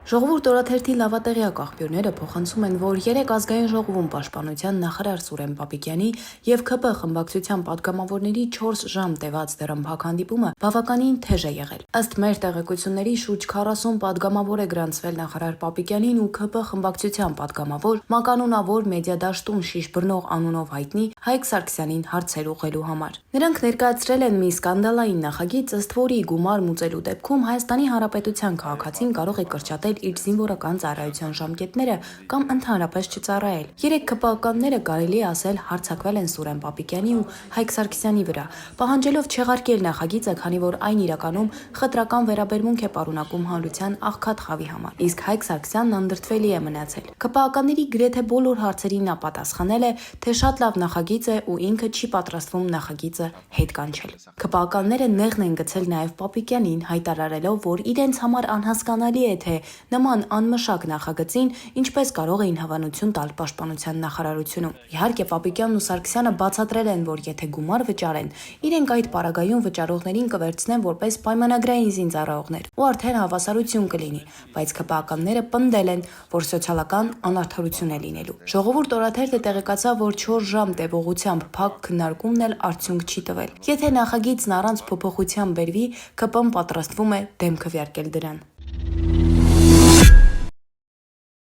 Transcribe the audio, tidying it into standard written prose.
Ժողովուրդ օրաթերթի լավատեղյակ աղբյուրները փոխանցում են, որ 3 ազգային ժողովում պաշտպանության նախարար Սուրեն Պապիկյանի եւ ՔՊ խմբակցության падգամավորների 4 ժամ տևած դռնփակ հանդիպումը բավականին թեժ է եղել։ Ըստ մեր տեղեկությունների շուրջ 40 падգամավոր է գրանցվել նախարար Պապիկյանին ու ՔՊ խմբակցության падգամավոր մականունավոր մեդիադաշտում շիշ բռնող անունով հայտնի Հայկ Սարգսյանին հարցեր ուղղելու համար։ Նրանք ներկայացրել են մի սկանդալային նախագիծ, ըստ որի գումար մուծելու դեպքում Հայաստանի Հանրապետության քաղաքացին կարող է կրճատել իր զինվորական ծառայության ժամկետները կամ ընդհանրապես չծառայել։ 3 ՔՊ-ականները կարելի է ասել հարձակվել են Սուրեն Պապիկյանի ու Հայկ Սարգսյանի վրա, պահանջելով չեղարկել նախագիծը, քանի որ այն իրականում խտրական վերաբերմունք է պարունակում հանրության աղքատ խավի համար։ Իսկ Հայկ Սարգսյանն անդրդվելի է մնացել։ ՔՊ-ականների գրեթե բոլոր հարցերին նա պատասխանել է, թե շատ լավ նախագիծ է ու ինքը չի պատրաստվում նախագիծը հետ կանչել։ ՔՊ-ականները նեղն են գցել նաև Պապիկյանին, հայտարարելով, որ իրենց համար անհասկանալի է, թե նման անմշակ նախագծին ինչպես կարող էին հավանություն տալ պաշտպանության նախարարությունում։ Իհարկե, Պապիկյանն ու Սարգսյանը բացատրել են, որ եթե գումար վճարեն, իրենք այդ պարագայում վճարողներին կվերցնեն որպես պայմանագրային զինծառայողներ ու արդեն հավասարություն կլինի, բայց ՔՊ-ականները պնդել են, որ սոցիալական անարդարություն է լինելու։ Ժողովուրդ օրաթերթը տեղեկացավ, որ 4 ժամ տևողությամբ փակ քննարկումն էլ արդյունք չի տվել։ Եթե նախագիծն առանց փոփոխության բերվի, ՔՊ-ն պատրաստվում է դեմ քվեարկել դրան։